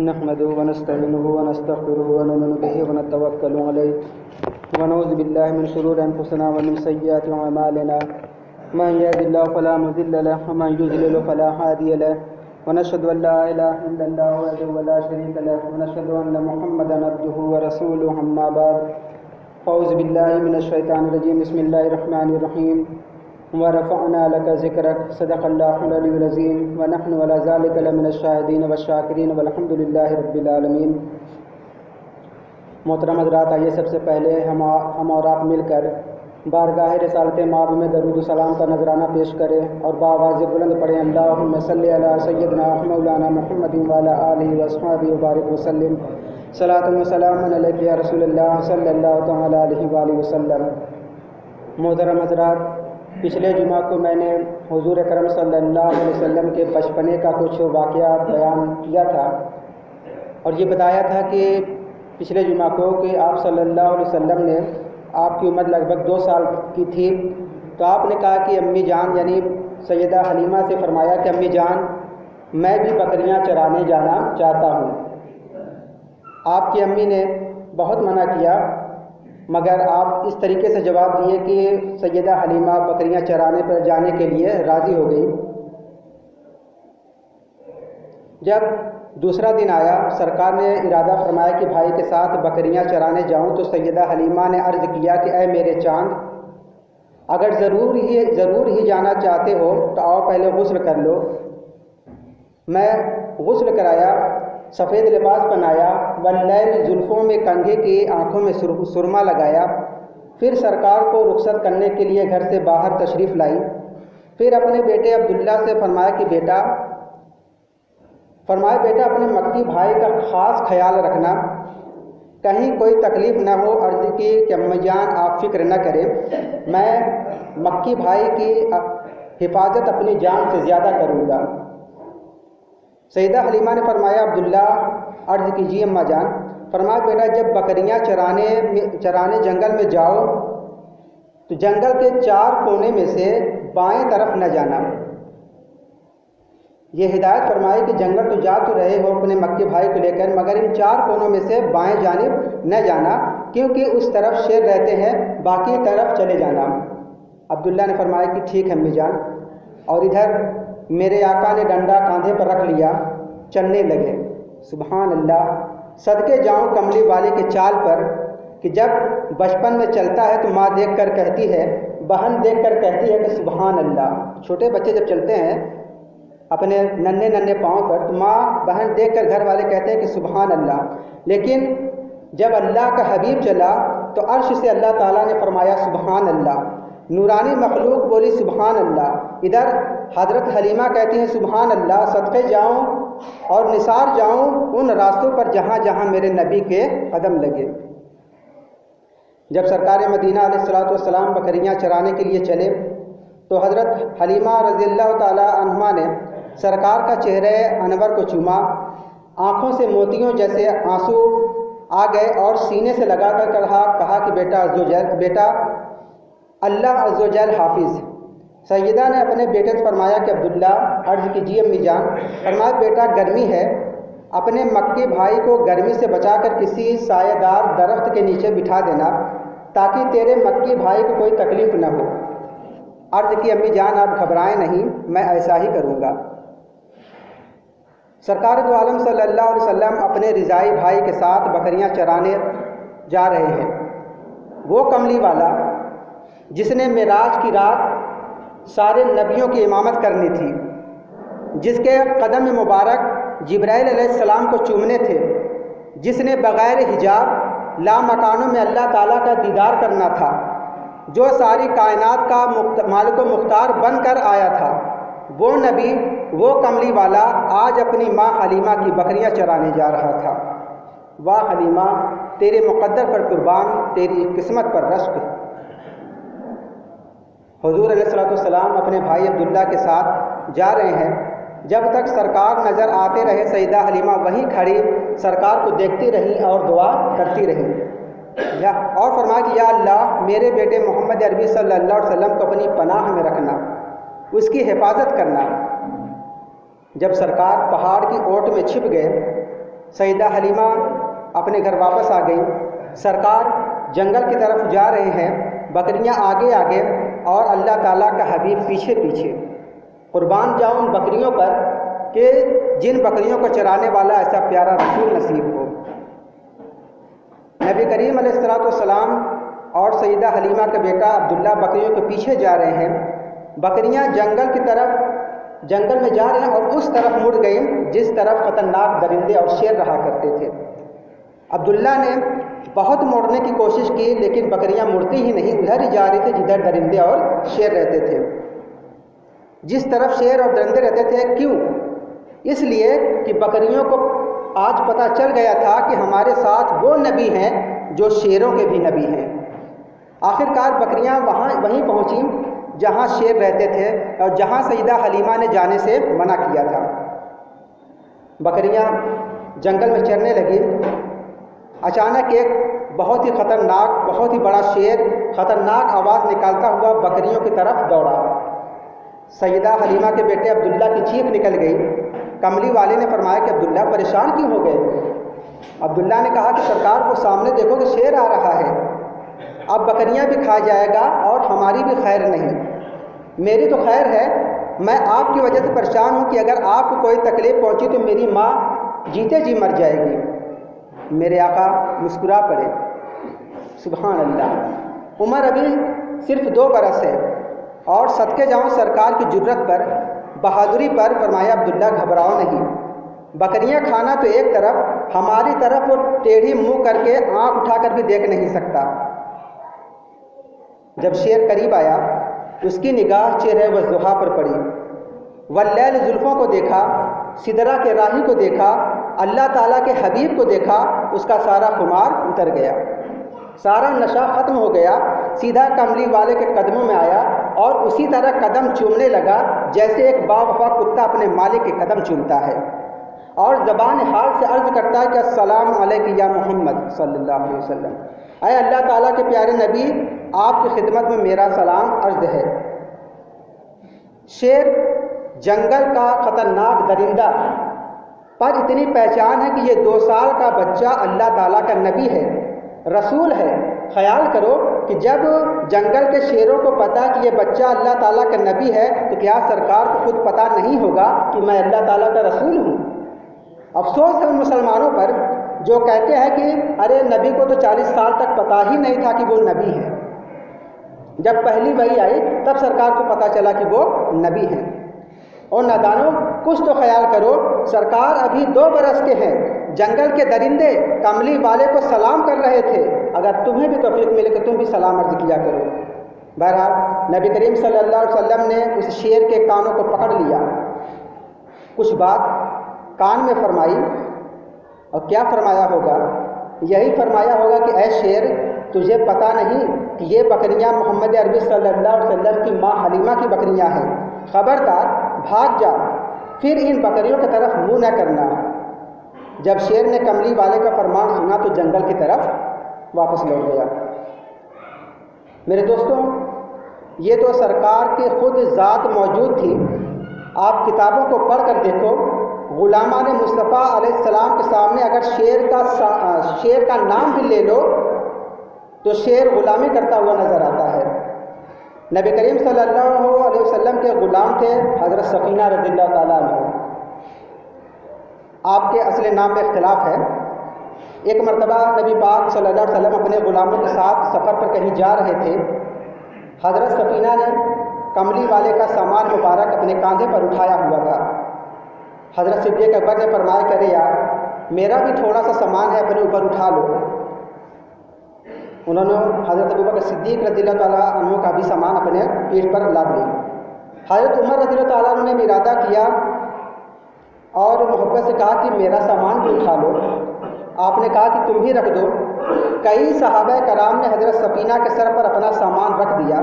نحمده ونستعينه ونستغفره ونؤمن به ونتوكل عليه ونعوذ بالله من شرور أنفسنا ومن سيئات أعمالنا من يهد الله فلا مضل له ومن يضلل فلا هادي له ونشهد أن لا إله إلا الله وحده لا شريك له ونشهد أن محمدا عبده ورسوله أما بعد أعوذ بالله من الشيطان الرجيم بسم الله الرحمن الرحيم ورفعنا لك ذكرك صدق الله العلي العظيم ونحن على ذلك لمن الشاهدين والشاکرین والحمد للہ رب العالمین۔ محترم حضرات، آئیے سب سے پہلے ہم اور آپ مل کر بارگاہ رسالت مآب میں درود و سلام کا نذرانہ پیش کریں اور بآواز بلند پڑھیں اللہم صلی علی سیدنا مولانا محمد وعلی آلہ واصحابہ وبارک وسلم صلاۃ و سلام علیک یا رسول اللہ صلی اللہ تعالی علیہ وآلہ وسلم۔ محترم حضرات، پچھلے جمعہ کو میں نے حضور اکرم صلی اللہ علیہ وسلم کے بچپنے کا کچھ واقعہ بیان کیا تھا اور یہ بتایا تھا کہ پچھلے جمعہ کو کہ آپ صلی اللہ علیہ وسلم نے، آپ کی عمر لگ بھگ 2 سال کی تھی، تو آپ نے کہا کہ امی جان یعنی سیدہ حلیمہ سے فرمایا کہ امی جان میں بھی بکریاں چرانے جانا چاہتا ہوں۔ آپ کی امی نے بہت منع کیا، مگر آپ اس طریقے سے جواب دیے کہ سیدہ حلیمہ بکریاں چرانے پر جانے کے لیے راضی ہو گئی۔ جب دوسرا دن آیا، سرکار نے ارادہ فرمایا کہ بھائی کے ساتھ بکریاں چرانے جاؤں، تو سیدہ حلیمہ نے عرض کیا کہ اے میرے چاند، اگر ضرور ہی جانا چاہتے ہو تو آؤ پہلے غسل کر لو۔ میں غسل کرایا، سفید لباس پہنایا، واللیل زلفوں میں کنگھے کی آنکھوں میں سرما لگایا، پھر سرکار کو رخصت کرنے کے لیے گھر سے باہر تشریف لائی۔ پھر اپنے بیٹے عبداللہ سے فرمایا بیٹا اپنے مکی بھائی کا خاص خیال رکھنا، کہیں کوئی تکلیف نہ ہو۔ عرض کی کہ امی جان آپ فکر نہ کریں، میں مکی بھائی کی حفاظت اپنی جان سے زیادہ کروں گا۔ سیدہ حلیمہ نے فرمایا عبداللہ، عرض کیجیے اماں جان۔ فرمایا بیٹا جب بکریاں چرانے جنگل میں جاؤ تو جنگل کے 4 کونے میں سے بائیں طرف نہ جانا۔ یہ ہدایت فرمائی کہ جنگل تو جا تو رہے ہو اپنے مکی بھائی کو لے کر، مگر ان 4 کونوں میں سے بائیں جانب نہ جانا، کیونکہ اس طرف شیر رہتے ہیں، باقی طرف چلے جانا۔ عبداللہ نے فرمایا کہ ٹھیک ہے امی جان، اور ادھر میرے آقا نے ڈنڈا کاندھے پر رکھ لیا، چلنے لگے۔ سبحان اللہ، صدقے جاؤں کملی والے کے چال پر کہ جب بچپن میں چلتا ہے تو ماں دیکھ کر کہتی ہے، بہن دیکھ کر کہتی ہے کہ سبحان اللہ۔ چھوٹے بچے جب چلتے ہیں اپنے ننھے پاؤں پر تو ماں بہن دیکھ کر گھر والے کہتے ہیں کہ سبحان اللہ، لیکن جب اللہ کا حبیب چلا تو عرش سے اللہ تعالیٰ نے فرمایا سبحان اللہ، نورانی مخلوق بولی سبحان اللہ، ادھر حضرت حلیمہ کہتی ہیں سبحان اللہ، صدقے جاؤں اور نثار جاؤں ان راستوں پر جہاں جہاں میرے نبی کے قدم لگے۔ جب سرکار مدینہ علیہ الصلوۃ والسلام بکریاں چرانے کے لیے چلے تو حضرت حلیمہ رضی اللہ تعالی عنہا نے سرکار کا چہرہ انور کو چوما، آنکھوں سے موتیوں جیسے آنسو آ گئے اور سینے سے لگا کر کہا کہ بیٹا اللہ عز و جل حافظ۔ سیدہ نے اپنے بیٹے سے فرمایا کہ عبداللہ، عرض کیجیے امی جان۔ فرمایا بیٹا گرمی ہے، اپنے مکی بھائی کو گرمی سے بچا کر کسی سایہ دار درخت کے نیچے بٹھا دینا تاکہ تیرے مکی بھائی کو کوئی تکلیف نہ ہو۔ عرض کی امی جان آپ گھبرائیں نہیں، میں ایسا ہی کروں گا۔ سرکار دو عالم صلی اللہ علیہ وسلم اپنے رضائی بھائی کے ساتھ بکریاں چرانے جا رہے ہیں۔ وہ کملی والا جس نے معراج کی رات سارے نبیوں کی امامت کرنی تھی، جس کے قدم مبارک جبرائیل علیہ السلام کو چومنے تھے، جس نے بغیر حجاب لامکانوں میں اللہ تعالیٰ کا دیدار کرنا تھا، جو ساری کائنات کا مالک و مختار بن کر آیا تھا، وہ نبی، وہ کملی والا آج اپنی ماں حلیمہ کی بکریاں چرانے جا رہا تھا۔ واہ حلیمہ، تیرے مقدر پر قربان، تیری قسمت پر رشک۔ حضور علیہ السلام اپنے بھائی عبداللہ کے ساتھ جا رہے ہیں۔ جب تک سرکار نظر آتے رہے سیدہ حلیمہ وہیں کھڑی سرکار کو دیکھتی رہی اور دعا کرتی رہی۔ اور فرمایا کہ یا اللہ میرے بیٹے محمد عربی صلی اللہ علیہ وسلم کو اپنی پناہ میں رکھنا، اس کی حفاظت کرنا۔ جب سرکار پہاڑ کی اوٹ میں چھپ گئے، سیدہ حلیمہ اپنے گھر واپس آ گئی۔ سرکار جنگل کی طرف جا رہے ہیں، بکریاں آگے آگے اور اللہ تعالیٰ کا حبیب پیچھے پیچھے۔ قربان جاؤں ان بکریوں پر کہ جن بکریوں کو چرانے والا ایسا پیارا رسول نصیب ہو۔ نبی کریم علیہ السلام اور سیدہ حلیمہ کا بیٹا عبداللہ بکریوں کے پیچھے جا رہے ہیں۔ بکریاں جنگل میں جا رہے ہیں اور اس طرف مڑ گئیں جس طرف خطرناک درندے اور شیر رہا کرتے تھے۔ عبداللہ نے بہت موڑنے کی کوشش کی لیکن بکریاں مڑتی ہی نہیں، ادھر ہی جا رہی تھی جدھر درندے اور شیر رہتے تھے۔ جس طرف شیر اور درندے رہتے تھے، کیوں؟ اس لیے کہ بکریوں کو آج پتہ چل گیا تھا کہ ہمارے ساتھ وہ نبی ہیں جو شیروں کے بھی نبی ہیں۔ آخرکار بکریاں وہیں پہنچیں جہاں شیر رہتے تھے اور جہاں سیدہ حلیمہ نے جانے سے منع کیا تھا۔ بکریاں جنگل میں چرنے لگی۔ اچانک ایک بہت ہی خطرناک، بہت ہی بڑا شیر خطرناک آواز نکالتا ہوا بکریوں کی طرف دوڑا۔ سیدہ حلیمہ کے بیٹے عبداللہ کی چیخ نکل گئی۔ کملی والے نے فرمایا کہ عبداللہ پریشان کیوں ہو گئے؟ عبداللہ نے کہا کہ سرکار وہ سامنے دیکھو کہ شیر آ رہا ہے، اب بکریاں بھی کھا جائے گا اور ہماری بھی خیر نہیں۔ میری تو خیر ہے، میں آپ کی وجہ سے پریشان ہوں کہ اگر آپ کو کوئی تکلیف پہنچی تو میری ماں جیتے جی مر جائے گی۔ میرے آقا مسکرا پڑے۔ سبحان اللہ، عمر ابھی صرف 2 برس ہے اور صدقے جاؤں سرکار کی جرت پر، بہادری پر، فرمایا عبداللہ گھبراؤ نہیں، بکریاں کھانا تو ایک طرف، ہماری طرف وہ ٹیڑھی منہ کر کے آنکھ اٹھا کر بھی دیکھ نہیں سکتا۔ جب شیر قریب آیا اس کی نگاہ چہرہ والضحیٰ پر پڑی، واللیل زلفوں کو دیکھا، سدرہ کے راہی کو دیکھا، اللہ تعالیٰ کے حبیب کو دیکھا، اس کا سارا خمار اتر گیا، سارا نشہ ختم ہو گیا، سیدھا کملی والے کے قدموں میں آیا اور اسی طرح قدم چومنے لگا جیسے ایک باوفا کتا اپنے مالک کے قدم چومتا ہے، اور زبان حال سے عرض کرتا ہے کہ السلام علیک یا محمد صلی اللہ علیہ وسلم، اے اللہ تعالیٰ کے پیارے نبی، آپ کی خدمت میں میرا سلام عرض ہے۔ شیر جنگل کا خطرناک درندہ، پر اتنی پہچان ہے کہ یہ 2 سال کا بچہ اللہ تعالیٰ کا نبی ہے، رسول ہے۔ خیال کرو کہ جب جنگل کے شیروں کو پتہ کہ یہ بچہ اللہ تعالیٰ کا نبی ہے تو کیا سرکار کو خود پتہ نہیں ہوگا کہ میں اللہ تعالیٰ کا رسول ہوں؟ افسوس ہے ان مسلمانوں پر جو کہتے ہیں کہ ارے نبی کو تو 40 سال تک پتہ ہی نہیں تھا کہ وہ نبی ہے، جب پہلی وحی آئی تب سرکار کو پتہ چلا کہ وہ نبی ہیں۔ اور نادانوں، کچھ تو خیال کرو، سرکار ابھی 2 برس کے ہیں، جنگل کے درندے کملی والے کو سلام کر رہے تھے، اگر تمہیں بھی توفیق ملے کہ تم بھی سلام عرض کیا کرو۔ بہرحال نبی کریم صلی اللہ علیہ وسلم نے اس شیر کے کانوں کو پکڑ لیا، کچھ بات کان میں فرمائی، اور کیا فرمایا ہوگا؟ یہی فرمایا ہوگا کہ اے شیر، تجھے پتہ نہیں کہ یہ بکریاں محمد عربی صلی اللہ علیہ وسلم کی ماں حلیمہ کی بکریاں ہیں، خبردار بھاگ جا، پھر ان بکریوں کی طرف منہ نہ کرنا۔ جب شیر نے کملی والے کا فرمان سنا تو جنگل کی طرف واپس لوٹ گیا۔ میرے دوستوں، یہ تو سرکار کی خود ذات موجود تھی۔ آپ کتابوں کو پڑھ کر دیکھو، غلامان مصطفیٰ علیہ السلام کے سامنے اگر شیر کا نام بھی لے لو تو شیر غلامی کرتا ہوا نظر آتا ہے۔ نبی کریم صلی اللہ علیہ وسلم کے غلام تھے حضرت سفینہ رضی اللہ تعالیٰ عنہ۔ آپ کے اصل نام میں اختلاف ہے۔ ایک مرتبہ نبی پاک صلی اللہ علیہ وسلم اپنے غلاموں کے ساتھ سفر پر کہیں جا رہے تھے۔ حضرت سفینہ نے کملی والے کا سامان مبارک اپنے کاندھے پر اٹھایا ہوا تھا۔ حضرت صدیق اکبر نے فرمایا کہ ارے یار، میرا بھی تھوڑا سا سامان ہے، اپنے اوپر اٹھا لو۔ انہوں نے حضرت ابوبکر صدیق رضی اللہ تعالیٰ عنہ کا بھی سامان اپنے پیٹھ پر لاد لیا۔ حضرت عمر رضی اللہ تعالیٰ عنہ نے بھی ارادہ کیا اور محبت سے کہا کہ میرا سامان بھی اٹھا لو۔ آپ نے کہا کہ تم بھی رکھ دو۔ کئی صحابہ کرام نے حضرت سفینہ کے سر پر اپنا سامان رکھ دیا۔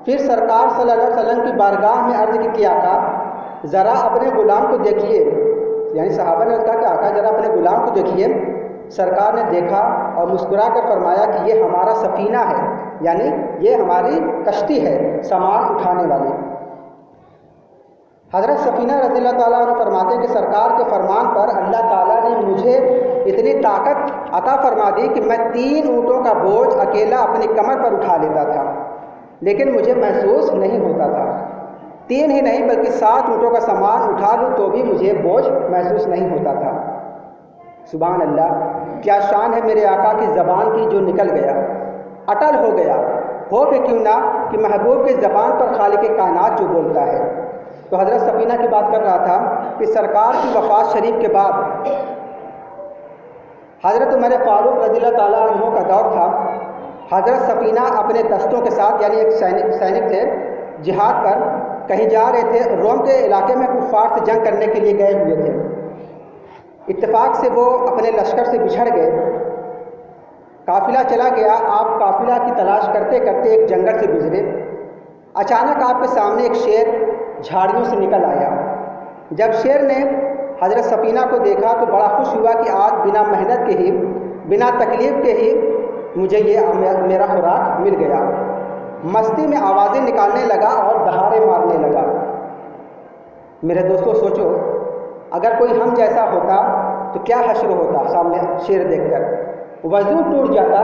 پھر سرکار صلی اللہ علیہ وسلم کی بارگاہ میں عرض کی کہ آقا ذرا اپنے غلام کو دیکھیے، یعنی صحابہ نے کہا کہ آقا ذرا اپنے غلام کو دیکھیے، سرکار نے دیکھا اور مسکرا کر فرمایا کہ یہ ہمارا سفینہ ہے، یعنی یہ ہماری کشتی ہے سامان اٹھانے والی۔ حضرت سفینہ رضی اللہ تعالیٰ عنہ فرماتے ہیں کہ سرکار کے فرمان پر اللہ تعالیٰ نے مجھے اتنی طاقت عطا فرما دی کہ میں 3 اونٹوں کا بوجھ اکیلا اپنی کمر پر اٹھا لیتا تھا، لیکن مجھے محسوس نہیں ہوتا تھا۔ 3 ہی نہیں بلکہ 7 اونٹوں کا سامان اٹھا لوں تو بھی مجھے بوجھ محسوس نہیں ہوتا تھا۔ سبحان اللہ، کیا شان ہے میرے آقا کی زبان کی جو نکل گیا، اٹل ہو گیا، ہو بھی کیوں نہ کہ محبوب کی زبان پر خالق کائنات جو بولتا ہے۔ تو حضرت سفینہ کی بات کر رہا تھا کہ سرکار کی وفات شریف کے بعد حضرت عمر فاروق رضی اللہ تعالیٰ عنہ کا دور تھا۔ حضرت سفینہ اپنے دستوں کے ساتھ، یعنی ایک سینک تھے، جہاد پر کہیں جا رہے تھے، روم کے علاقے میں کفار سے جنگ کرنے کے لیے گئے ہوئے تھے۔ اتفاق سے وہ اپنے لشکر سے بچھڑ گئے، قافلہ چلا گیا۔ آپ قافلہ کی تلاش کرتے کرتے ایک جنگل سے گزرے، اچانک آپ کے سامنے ایک شیر جھاڑیوں سے نکل آیا۔ جب شیر نے حضرت سفینہ کو دیکھا تو بڑا خوش ہوا کہ آج بنا محنت کے ہی، بنا تکلیف کے ہی مجھے یہ میرا خوراک مل گیا۔ مستی میں آوازیں نکالنے لگا اور دہاڑے مارنے لگا۔ میرے دوستو سوچو، اگر کوئی ہم جیسا ہوتا تو کیا حشر ہوتا سامنے شیر دیکھ کر؟ وضو ٹوٹ جاتا،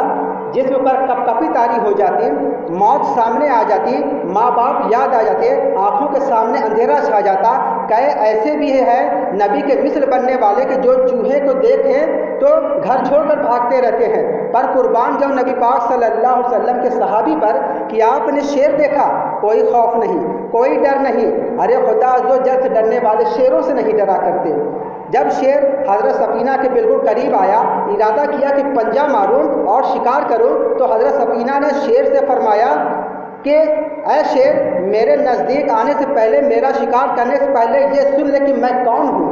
جسم پر کپ کپی طاری ہو جاتی، موت سامنے آ جاتی، ماں باپ یاد آ جاتے، آنکھوں کے سامنے اندھیرا چھا جاتا۔ کئی ایسے بھی ہے نبی کے مثل بننے والے کہ جو چوہے کو دیکھیں تو گھر چھوڑ کر بھاگتے رہتے ہیں، پر قربان جب نبی پاک صلی اللہ علیہ وسلم کے صحابی پر کہ آپ نے شیر دیکھا، کوئی خوف نہیں، کوئی ڈر نہیں۔ ارے خدا عز و جل سے ڈرنے والے شیروں سے نہیں ڈرا کرتے۔ جب شیر حضرت سفینہ کے بالکل قریب آیا، ارادہ کیا کہ پنجہ ماروں اور شکار کروں، تو حضرت سفینہ نے شیر سے فرمایا کہ اے شیر، میرے نزدیک آنے سے پہلے، میرا شکار کرنے سے پہلے یہ سن لے کہ میں کون ہوں۔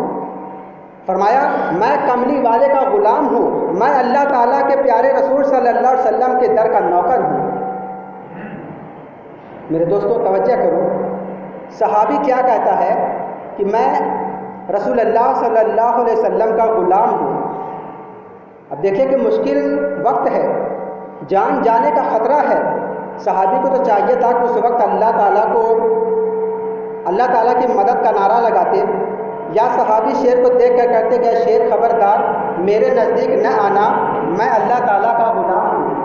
فرمایا میں کملی والے کا غلام ہوں، میں اللہ تعالیٰ کے پیارے رسول صلی اللہ علیہ وسلم کے در کا نوکر ہوں۔ میرے دوستو توجہ کرو، صحابی کیا کہتا ہے کہ میں رسول اللہ صلی اللہ علیہ وسلم کا غلام ہوں۔ اب دیکھیں کہ مشکل وقت ہے، جان جانے کا خطرہ ہے۔ صحابی کو تو چاہیے تھا کہ اس وقت اللہ تعالیٰ کی مدد کا نعرہ لگاتے، یا صحابی شیر کو دیکھ کر کہتے کہ شیر خبردار، میرے نزدیک نہ آنا، میں اللہ تعالیٰ کا غلام ہوں۔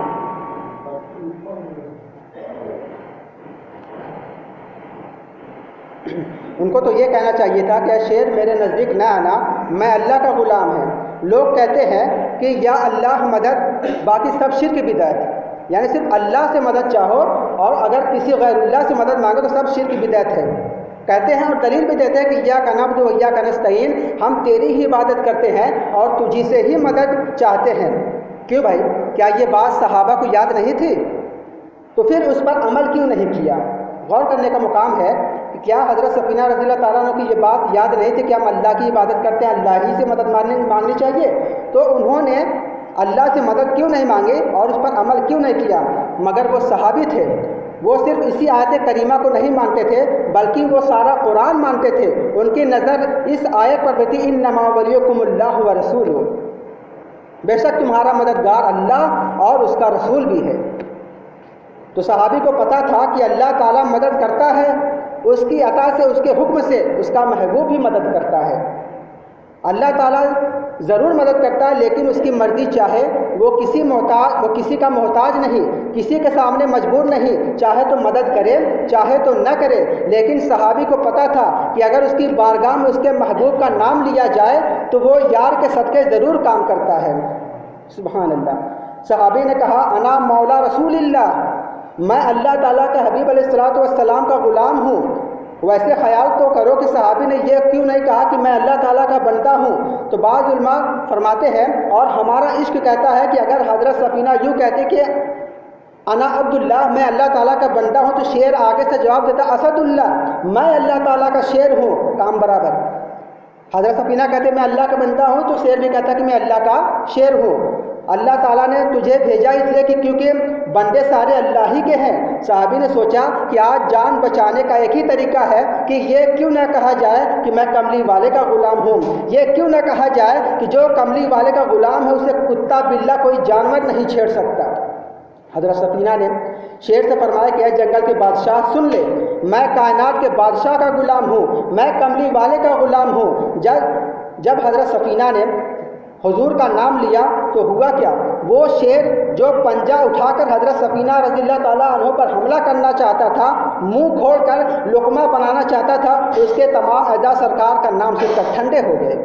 ان کو تو یہ کہنا چاہیے تھا کہ شیر میرے نزدیک نہ آنا، میں اللہ کا غلام ہوں۔ لوگ کہتے ہیں کہ یا اللہ مدد، باقی سب شرک بدعت، یعنی صرف اللہ سے مدد چاہو، اور اگر کسی غیر اللہ سے مدد مانگو تو سب شرک بدعت ہے۔ کہتے ہیں اور دلیل بھی دیتے ہیں کہ ایاک نعبد و ایاک نستعین، ہم تیری ہی عبادت کرتے ہیں اور تجھی سے ہی مدد چاہتے ہیں۔ کیوں بھائی، کیا یہ بات صحابہ کو یاد نہیں تھی؟ تو پھر اس پر عمل کیوں نہیں کیا؟ غور کرنے کا مقام ہے کہ کیا حضرت سفینہ رضی اللہ تعالیٰ عنہ کی یہ بات یاد نہیں تھی کہ ہم اللہ کی عبادت کرتے ہیں، اللہ ہی سے مدد مانگنی چاہیے؟ تو انہوں نے اللہ سے مدد کیوں نہیں مانگی اور اس پر عمل کیوں نہیں کیا؟ مگر وہ صحابی تھے، وہ صرف اسی آیت کریمہ کو نہیں مانتے تھے بلکہ وہ سارا قرآن مانتے تھے۔ ان کی نظر اس آیت پر بھی تھی، انما ولیکم اللہ ورسولہ، بے شک تمہارا مددگار اللہ اور اس کا رسول بھی ہے۔ تو صحابی کو پتہ تھا کہ اللہ تعالیٰ مدد کرتا ہے، اس کی عطا سے، اس کے حکم سے اس کا محبوب بھی مدد کرتا ہے۔ اللہ تعالیٰ ضرور مدد کرتا ہے، لیکن اس کی مرضی چاہے وہ کسی کا محتاج نہیں، کسی کے سامنے مجبور نہیں، چاہے تو مدد کرے چاہے تو نہ کرے۔ لیکن صحابی کو پتہ تھا کہ اگر اس کی بارگاہ میں اس کے محبوب کا نام لیا جائے تو وہ یار کے صدقے ضرور کام کرتا ہے۔ سبحان اللہ۔ صحابی نے کہا انا مولا رسول اللہ، میں اللہ تعالیٰ کے حبیب علیہ الصلوۃ والسلام کا غلام ہوں۔ ویسے خیال تو کرو کہ صحابی نے یہ کیوں نہیں کہا کہ میں اللہ تعالیٰ کا بندہ ہوں؟ تو بعض علماء فرماتے ہیں اور ہمارا عشق کہتا ہے کہ اگر حضرت سفینہ یوں کہتے کہ انا عبداللہ، میں اللہ تعالیٰ کا بندہ ہوں، تو شیر آگے سے جواب دیتا اسد اللہ، میں اللہ تعالیٰ کا شیر ہوں، کام برابر۔ حضرت سفینہ کہتے میں اللہ کا بندہ ہوں تو شیر بھی کہتا کہ میں اللہ کا شیر ہوں۔ اللہ تعالیٰ نے تجھے بھیجا اس لیے کہ کیونکہ بندے سارے اللہ ہی کے ہیں۔ صحابی نے سوچا کہ آج جان بچانے کا ایک ہی طریقہ ہے کہ یہ کیوں نہ کہا جائے کہ میں کملی والے کا غلام ہوں، یہ کیوں نہ کہا جائے کہ جو کملی والے کا غلام ہے اسے کتا بلا کوئی جانور نہیں چھیڑ سکتا۔ حضرت سفینہ نے شیر سے فرمایا کہ اے جنگل کے بادشاہ سن لے، میں کائنات کے بادشاہ کا غلام ہوں، میں کملی والے کا غلام ہوں۔ جب حضرت سفینہ نے حضور کا نام لیا تو ہوا کیا، وہ شیر جو پنجہ اٹھا کر حضرت سفینہ رضی اللہ تعالیٰ عنہ پر حملہ کرنا چاہتا تھا، منہ کھول کر لقمہ بنانا چاہتا تھا، اس کے تمام اعضاء سرکار کا نام سن کر ٹھنڈے ہو گئے۔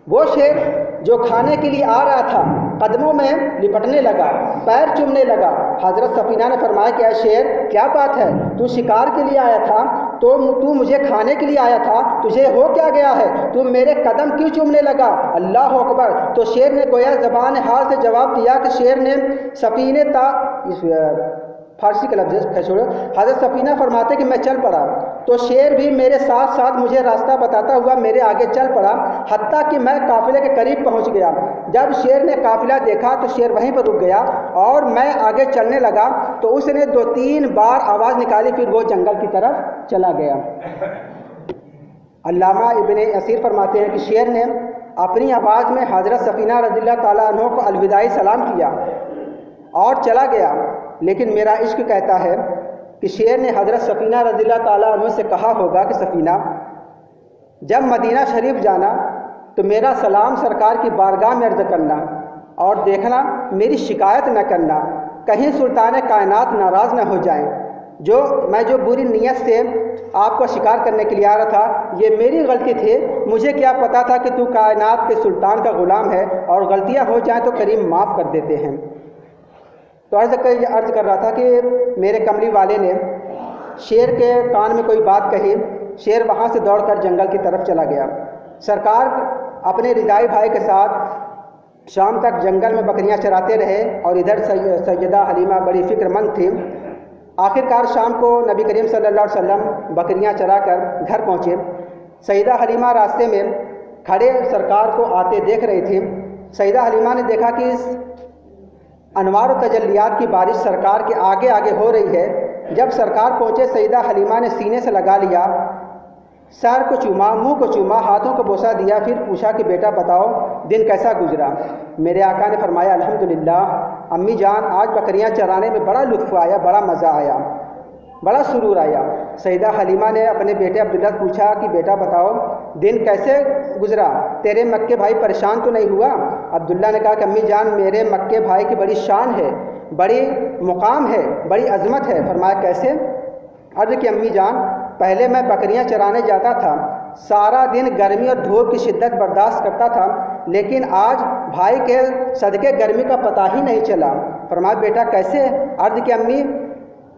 وہ شیر جو کھانے کے لیے آ رہا تھا قدموں میں لپٹنے لگا، پیر چومنے لگا۔ حضرت سفینہ نے فرمایا کہ اے شیر کیا بات ہے، تو شکار کے لیے آیا تھا، تو مجھے کھانے کے لیے آیا تھا، تجھے ہو کیا گیا ہے، تو میرے قدم کیوں چومنے لگا؟ اللہ اکبر۔ تو شیر نے گویا زبان حال سے جواب دیا کہ شیر نے سفینے فارسی کا لفظ چھوڑو، حضرت سفینہ فرماتے کہ میں چل پڑا تو شیر بھی میرے ساتھ ساتھ مجھے راستہ بتاتا ہوا میرے آگے چل پڑا، حتیٰ کہ میں قافلے کے قریب پہنچ گیا۔ جب شیر نے قافلہ دیکھا تو شیر وہیں پر رک گیا اور میں آگے چلنے لگا تو اس نے 2-3 بار آواز نکالی، پھر وہ جنگل کی طرف چلا گیا۔ علامہ ابن اسیر فرماتے ہیں کہ شیر نے اپنی آواز میں حضرت سفینہ رضی اللہ تعالیٰ عنہ کو الوداعی سلام کیا اور چلا گیا، لیکن میرا عشق کہتا ہے کہ شیر نے حضرت سفینہ رضی اللہ تعالیٰ عنہ سے کہا ہوگا کہ سفینہ جب مدینہ شریف جانا تو میرا سلام سرکار کی بارگاہ میں عرض کرنا اور دیکھنا میری شکایت نہ کرنا، کہیں سلطان کائنات ناراض نہ ہو جائیں۔ میں جو بری نیت سے آپ کو شکار کرنے کے لیے آ رہا تھا یہ میری غلطی تھی، مجھے کیا پتا تھا کہ تو کائنات کے سلطان کا غلام ہے اور غلطیاں ہو جائیں تو کریم معاف کر دیتے ہیں۔ تو عرض کر رہا تھا کہ میرے کملی والے نے شیر کے کان میں کوئی بات کہی، شیر وہاں سے دوڑ کر جنگل کی طرف چلا گیا۔ سرکار اپنے رضائی بھائی کے ساتھ شام تک جنگل میں بکریاں چراتے رہے اور ادھر سیدہ حلیمہ بڑی فکر مند تھی۔ آخرکار شام کو نبی کریم صلی اللہ علیہ وسلم بکریاں چرا کر گھر پہنچے۔ سیدہ حلیمہ راستے میں کھڑے سرکار کو آتے دیکھ رہی تھی۔ سیدہ حلیمہ نے دیکھا کہ اس انوار و تجلیات کی بارش سرکار کے آگے آگے ہو رہی ہے۔ جب سرکار پہنچے سیدہ حلیمہ نے سینے سے لگا لیا، سر کو چوما، منہ کو چوما، ہاتھوں کو بوسہ دیا، پھر پوچھا کہ بیٹا بتاؤ دن کیسا گزرا؟ میرے آقا نے فرمایا الحمدللہ امی جان آج بکریاں چرانے میں بڑا لطف آیا، بڑا مزہ آیا، بڑا سرور آیا۔ سیدہ حلیمہ نے اپنے بیٹے عبداللہ سے پوچھا کہ بیٹا بتاؤ دن کیسے گزرا، تیرے مکے بھائی پریشان تو نہیں ہوا؟ عبداللہ نے کہا کہ امی جان میرے مکے بھائی کی بڑی شان ہے، بڑی مقام ہے، بڑی عظمت ہے۔ فرمایا کیسے؟ عرض کہ امی جان پہلے میں بکریاں چرانے جاتا تھا، سارا دن گرمی اور دھوپ کی شدت برداشت کرتا تھا، لیکن آج بھائی کے صدقے گرمی کا پتہ ہی نہیں چلا۔ فرمایا بیٹا کیسے؟ عرض کہ امی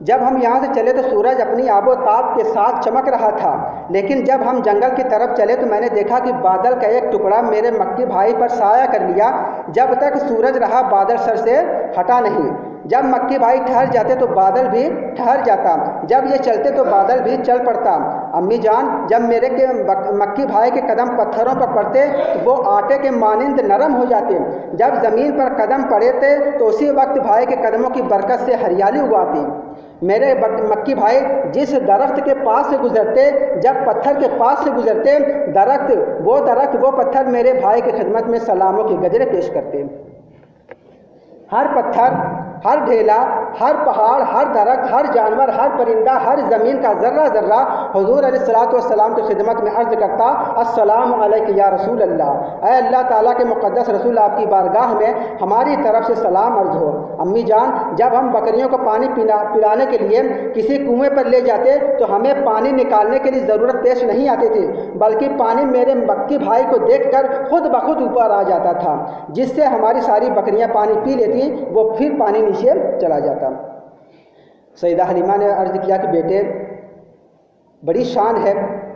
جب ہم یہاں سے چلے تو سورج اپنی آب و تاب کے ساتھ چمک رہا تھا، لیکن جب ہم جنگل کی طرف چلے تو میں نے دیکھا کہ بادل کا ایک ٹکڑا میرے مکی بھائی پر سایہ کر لیا، جب تک سورج رہا بادل سر سے ہٹا نہیں۔ جب مکی بھائی ٹھہر جاتے تو بادل بھی ٹھہر جاتا، جب یہ چلتے تو بادل بھی چل پڑتا۔ امی جان جب میرے مکی بھائی کے قدم پتھروں پر پڑتے تو وہ آٹے کے مانند نرم ہو جاتے، جب زمین پر قدم پڑے تھے تو اسی وقت بھائی کے قدموں کی برکت سے ہریالی اگاتی۔ میرے مکی بھائی جس درخت کے پاس سے گزرتے، جب پتھر کے پاس سے گزرتے، درخت وہ پتھر میرے بھائی کی خدمت میں سلاموں کے گجرے پیش کرتے۔ ہر پتھر، ہر ڈھیلا، ہر پہاڑ، ہر درخت، ہر جانور، ہر پرندہ، ہر زمین کا ذرہ ذرہ حضور علیہ الصلوۃ والسلام کی خدمت میں عرض کرتا السلام علیک یا رسول اللہ، اے اللہ تعالیٰ کے مقدس رسول آپ کی بارگاہ میں ہماری طرف سے سلام عرض ہو۔ امی جان جب ہم بکریوں کو پانی پلانے کے لیے کسی کنویں پر لے جاتے تو ہمیں پانی نکالنے کے لیے ضرورت پیش نہیں آتی تھی، بلکہ پانی میرے مکی بھائی کو دیکھ کر خود بخود اوپر آ جاتا تھا، جس سے ہماری ساری بکریاں پانی پی لیتی، وہ پھر پانی نیچے چلا جاتا۔ سیدہ حلیمہ نے عرض کیا کہ بیٹے بڑی شان ہے،